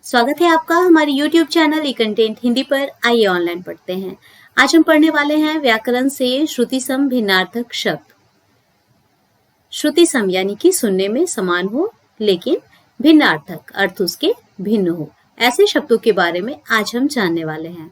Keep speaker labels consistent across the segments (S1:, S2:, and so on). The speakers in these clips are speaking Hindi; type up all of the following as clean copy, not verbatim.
S1: स्वागत है आपका हमारे YouTube चैनल ई कंटेंट हिंदी पर। आइए ऑनलाइन पढ़ते हैं। आज हम पढ़ने वाले हैं व्याकरण से श्रुति सम भिन्नार्थक शब्द। श्रुति सम यानी कि सुनने में समान हो लेकिन भिन्नार्थक अर्थ उसके भिन्न हो, ऐसे शब्दों के बारे में आज हम जानने वाले हैं।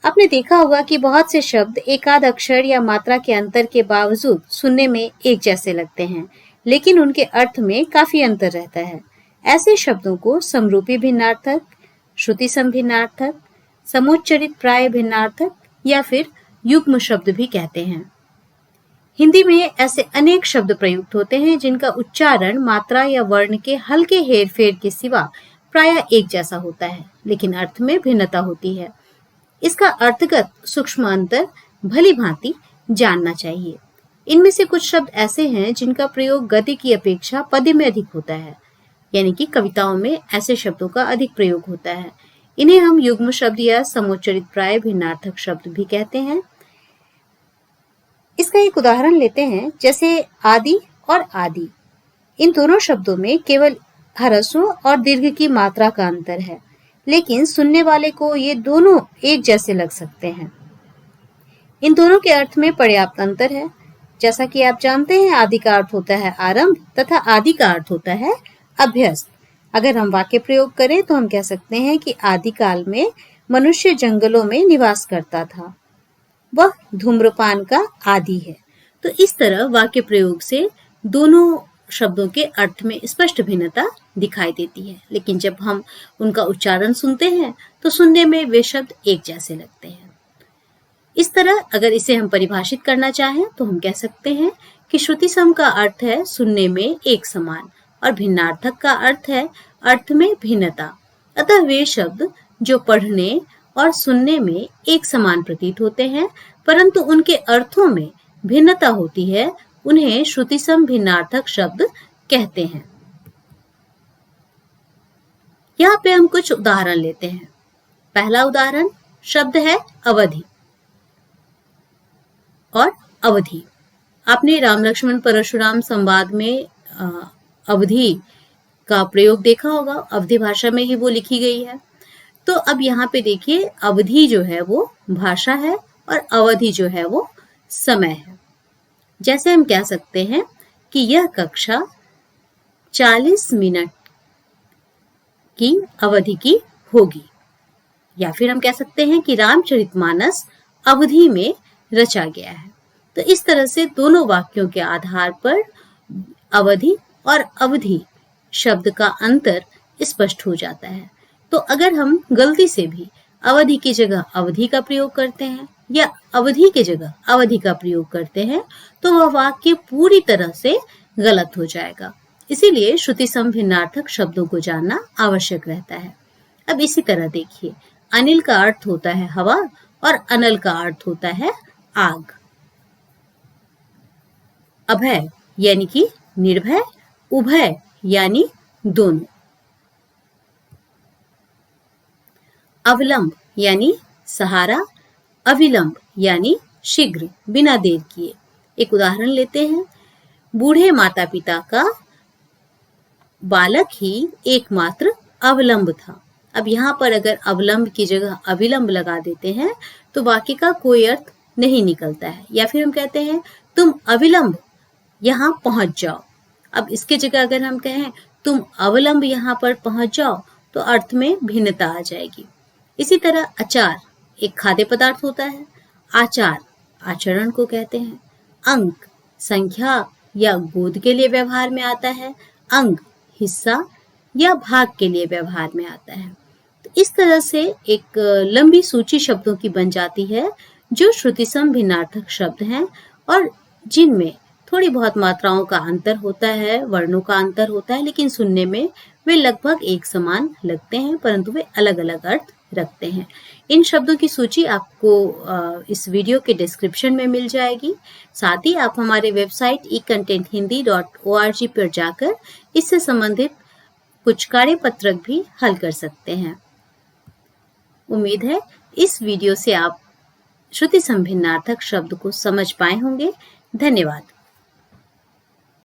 S1: आपने देखा होगा कि बहुत से शब्द एकाध अक्षर या मात्रा के अंतर के बावजूद सुनने में एक जैसे लगते हैं, लेकिन उनके अर्थ में काफी अंतर रहता है। ऐसे शब्दों को समरूपी भिन्नार्थक, श्रुति सम भिन्नार्थक, समुच्चरित प्राय भिन्नार्थक या फिर युग्म शब्द भी कहते हैं। हिंदी में ऐसे अनेक शब्द प्रयुक्त होते हैं जिनका उच्चारण मात्रा या वर्ण के हल्के हेरफेर के सिवा प्राय एक जैसा होता है, लेकिन अर्थ में भिन्नता होती है। इसका अर्थगत सूक्ष्म अंतर भली भांति जानना चाहिए। इनमें से कुछ शब्द ऐसे हैं जिनका प्रयोग गद्य की अपेक्षा पद्य में अधिक होता है, यानी कि कविताओं में ऐसे शब्दों का अधिक प्रयोग होता है। इन्हें हम युग्म शब्द या समुच्चरित प्राय भिन्नार्थक शब्द भी कहते हैं। इसका एक उदाहरण लेते हैं, जैसे आदि और आदि। इन दोनों शब्दों में केवल ह्रस्व और दीर्घ की मात्रा का अंतर है, लेकिन सुनने वाले को ये दोनों एक जैसे लग सकते हैं। इन दोनों के अर्थ में पर्याप्त अंतर है। जैसा कि आप जानते हैं, आदि का अर्थ होता है आरंभ तथा आदि का अर्थ होता है अभ्यस्त। अगर हम वाक्य प्रयोग करें तो हम कह सकते हैं कि आदिकाल में मनुष्य जंगलों में निवास करता था, वह धूम्रपान का आदि है। तो इस तरह वाक्य प्रयोग से दोनों शब्दों के अर्थ में स्पष्ट भिन्नता दिखाई देती है, लेकिन जब हम उनका उच्चारण सुनते हैं तो सुनने में वे शब्द एक जैसे लगते हैं। इस तरह अगर इसे हम परिभाषित करना चाहें तो हम कह सकते हैं कि श्रुति सम का अर्थ है सुनने में एक समान और भिन्नार्थक का अर्थ है अर्थ में भिन्नता। अतः वे शब्द जो पढ़ने और सुनने में एक समान प्रतीत होते हैं परंतु उनके अर्थों में भिन्नता होती है, उन्हें श्रुति सम भिन्नार्थक शब्द कहते हैं। यहाँ पे हम कुछ उदाहरण लेते हैं। पहला उदाहरण शब्द है अवधि और अवधि। आपने राम लक्ष्मण परशुराम संवाद में अवधि का प्रयोग देखा होगा। अवधि भाषा में ही वो लिखी गई है। तो अब यहाँ पे देखिए, अवधि जो है वो भाषा है और अवधि जो है वो समय है। जैसे हम कह सकते हैं कि यह कक्षा 40 मिनट की अवधि की होगी, या फिर हम कह सकते हैं कि रामचरितमानस अवधि में रचा गया है। तो इस तरह से दोनों वाक्यों के आधार पर अवधि और अवधि शब्द का अंतर स्पष्ट हो जाता है। तो अगर हम गलती से भी अवधि की जगह अवधि का प्रयोग करते हैं या अवधि की जगह अवधि का प्रयोग करते हैं तो वह वाक्य पूरी तरह से गलत हो जाएगा। इसीलिए श्रुति सम भिन्नार्थक शब्दों को जानना आवश्यक रहता है। अब इसी तरह देखिए, अनिल का अर्थ होता है हवा और अनल का अर्थ होता है आग। अभय यानी कि निर्भय, उभय यानी दोनों। अवलंब यानी सहारा, अविलंब यानी शीघ्र, बिना देर किए। एक उदाहरण लेते हैं, बूढ़े माता पिता का बालक ही एकमात्र अवलंब था। अब यहाँ पर अगर अवलंब की जगह अविलंब लगा देते हैं तो वाक्य का कोई अर्थ नहीं निकलता है। या फिर हम कहते हैं तुम अविलंब यहाँ पहुंच जाओ। अब इसके जगह अगर हम कहें तुम अवलंब यहाँ पर पहुंच जाओ तो अर्थ में भिन्नता आ जाएगी। इसी तरह अचार एक खाद्य पदार्थ होता है, आचार आचरण को कहते हैं। अंक संख्या या गोद के लिए व्यवहार में आता है, अंग हिस्सा या भाग के लिए व्यवहार में आता है। तो इस तरह से एक लंबी सूची शब्दों की बन जाती है जो श्रुति सम भिन्नार्थक शब्द हैं और जिनमें थोड़ी बहुत मात्राओं का अंतर होता है, वर्णों का अंतर होता है, लेकिन सुनने में वे लगभग एक समान लगते हैं परंतु वे अलग अलग अर्थ रखते हैं। इन शब्दों की सूची आपको इस वीडियो के डिस्क्रिप्शन में मिल जाएगी। साथ ही आप हमारे वेबसाइट econtenthindi.org पर जाकर इससे संबंधित कुछ कार्यपत्रक भी हल कर सकते हैं। उम्मीद है इस वीडियो से आप श्रुति सम भिन्नार्थक शब्द को समझ पाए होंगे। धन्यवाद।